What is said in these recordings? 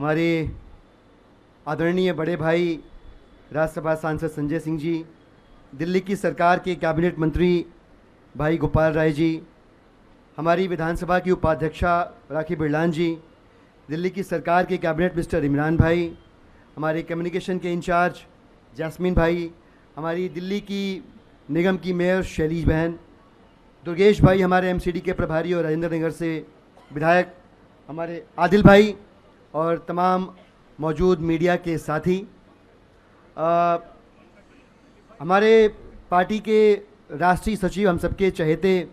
हमारे आदरणीय बड़े भाई राज्यसभा सांसद संजय सिंह जी, दिल्ली की सरकार के कैबिनेट मंत्री भाई गोपाल राय जी, हमारी विधानसभा की उपाध्यक्षा राखी बिरलान जी, दिल्ली की सरकार के कैबिनेट मिस्टर इमरान भाई, हमारे कम्युनिकेशन के इंचार्ज जैस्मिन भाई, हमारी दिल्ली की निगम की मेयर शैलीज बहन, दुर्गेश भाई हमारे एमसीडी के प्रभारी और राजेंद्र नगर से विधायक, हमारे आदिल भाई और तमाम मौजूद मीडिया के साथी, हमारे पार्टी के राष्ट्रीय सचिव, हम सबके चहेते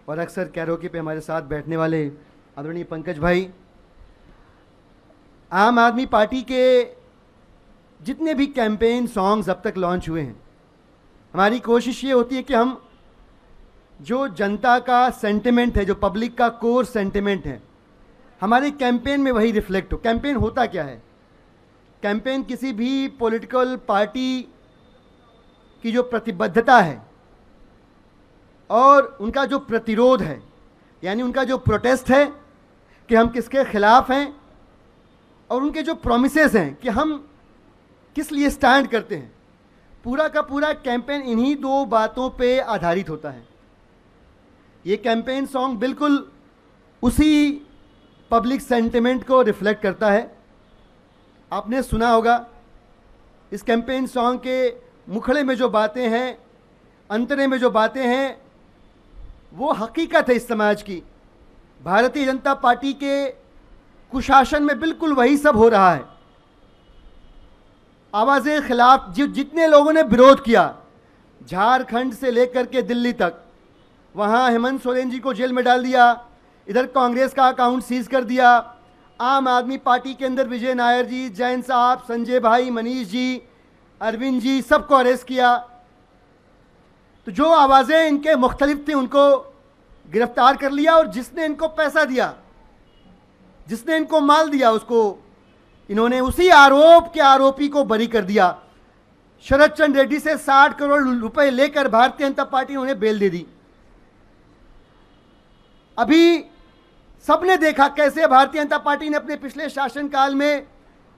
और अक्सर कैरोके पे हमारे साथ बैठने वाले आदरणीय पंकज भाई, आम आदमी पार्टी के जितने भी कैंपेन सॉन्ग्स अब तक लॉन्च हुए हैं, हमारी कोशिश ये होती है कि हम जो जनता का सेंटिमेंट है, जो पब्लिक का कोर सेंटिमेंट है, हमारे कैंपेन में वही रिफ्लेक्ट हो। कैंपेन होता क्या है? कैंपेन किसी भी पॉलिटिकल पार्टी की जो प्रतिबद्धता है और उनका जो प्रतिरोध है, यानी उनका जो प्रोटेस्ट है कि हम किसके खिलाफ हैं, और उनके जो प्रॉमिसेस हैं कि हम किस लिए स्टैंड करते हैं, पूरा का पूरा कैंपेन इन्हीं दो बातों पे आधारित होता है। ये कैंपेन सॉन्ग बिल्कुल उसी पब्लिक सेंटिमेंट को रिफ्लेक्ट करता है। आपने सुना होगा इस कैंपेन सॉन्ग के मुखड़े में जो बातें हैं, अंतरे में जो बातें हैं, वो हकीकत है इस समाज की। भारतीय जनता पार्टी के कुशासन में बिल्कुल वही सब हो रहा है। आवाज़ें खिलाफ जितने लोगों ने विरोध किया, झारखंड से लेकर के दिल्ली तक, वहाँ हेमंत सोरेन जी को जेल में डाल दिया, इधर कांग्रेस का अकाउंट सीज कर दिया, आम आदमी पार्टी के अंदर विजय नायर जी, जैन साहब, संजय भाई, मनीष जी, अरविंद जी, सबको अरेस्ट किया। तो जो आवाज़ें इनके मुख्तलिफ थी उनको गिरफ्तार कर लिया, और जिसने इनको पैसा दिया, जिसने इनको माल दिया, उसको इन्होंने उसी आरोप के आरोपी को बरी कर दिया। शरद चंद्र रेड्डी से 60 करोड़ रुपए लेकर भारतीय जनता पार्टी उन्हें बेल दे दी। अभी सबने देखा कैसे भारतीय जनता पार्टी ने अपने पिछले शासनकाल में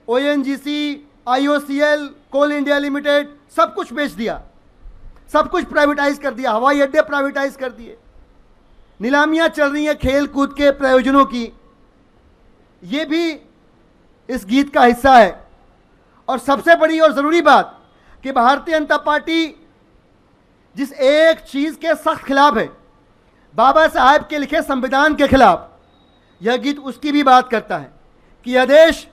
ओएनजीसी, आईओसीएल, कोल इंडिया लिमिटेड सब कुछ बेच दिया, सब कुछ प्राइवेटाइज कर दिया, हवाई अड्डे प्राइवेटाइज कर दिए, नीलामियां चल रही हैं खेल कूद के प्रयोजनों की। ये भी इस गीत का हिस्सा है। और सबसे बड़ी और ज़रूरी बात कि भारतीय जनता पार्टी जिस एक चीज़ के सख्त खिलाफ है, बाबा साहब के लिखे संविधान के खिलाफ, यह गीत उसकी भी बात करता है कि यह देश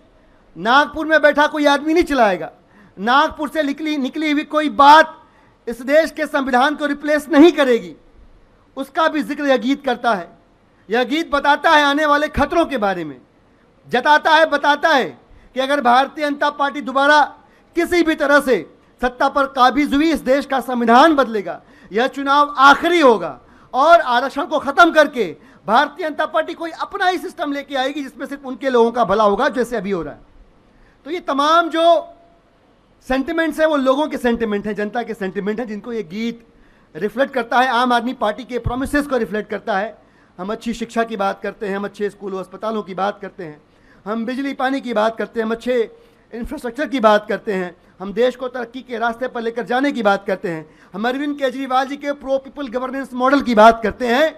नागपुर में बैठा कोई आदमी नहीं चलाएगा, नागपुर से निकली हुई कोई बात इस देश के संविधान को रिप्लेस नहीं करेगी। उसका भी जिक्र यह गीत करता है। यह गीत बताता है आने वाले खतरों के बारे में, जताता है, बताता है कि अगर भारतीय जनता पार्टी दोबारा किसी भी तरह से सत्ता पर काबिज हुई, इस देश का संविधान बदलेगा, यह चुनाव आखिरी होगा, और आरक्षण को ख़त्म करके भारतीय जनता पार्टी कोई अपना ही सिस्टम लेके आएगी जिसमें सिर्फ उनके लोगों का भला होगा, जैसे अभी हो रहा है। तो ये तमाम जो सेंटिमेंट्स हैं वो लोगों के सेंटिमेंट हैं, जनता के सेंटिमेंट हैं, जिनको ये गीत रिफ्लेक्ट करता है, आम आदमी पार्टी के प्रोमिसेस को रिफ्लेक्ट करता है। हम अच्छी शिक्षा की बात करते हैं, हम अच्छे स्कूलों अस्पतालों की बात करते हैं, हम बिजली पानी की बात करते हैं, हम अच्छे इंफ्रास्ट्रक्चर की बात करते हैं, हम देश को तरक्की के रास्ते पर लेकर जाने की बात करते हैं, हम अरविंद केजरीवाल जी के प्रो पीपल गवर्नेंस मॉडल की बात करते हैं,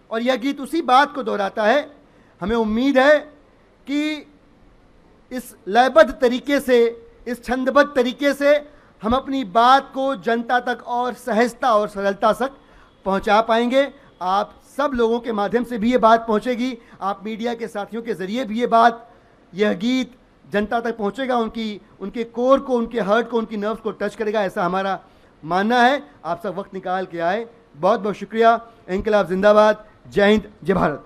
और यह गीत उसी बात को दोहराता है। हमें उम्मीद है कि इस लयबद्ध तरीके से, इस छंदबद्ध तरीके से हम अपनी बात को जनता तक और सहजता और सरलता तक पहुंचा पाएंगे। आप सब लोगों के माध्यम से भी ये बात पहुंचेगी, आप मीडिया के साथियों के ज़रिए भी यह गीत जनता तक पहुंचेगा, उनके कोर को, उनके हार्ट को, उनकी नर्व्स को टच करेगा, ऐसा हमारा मानना है। आप सब वक्त निकाल के आए, बहुत बहुत शुक्रिया। इंकलाब जिंदाबाद। जय हिंद, जय भारत।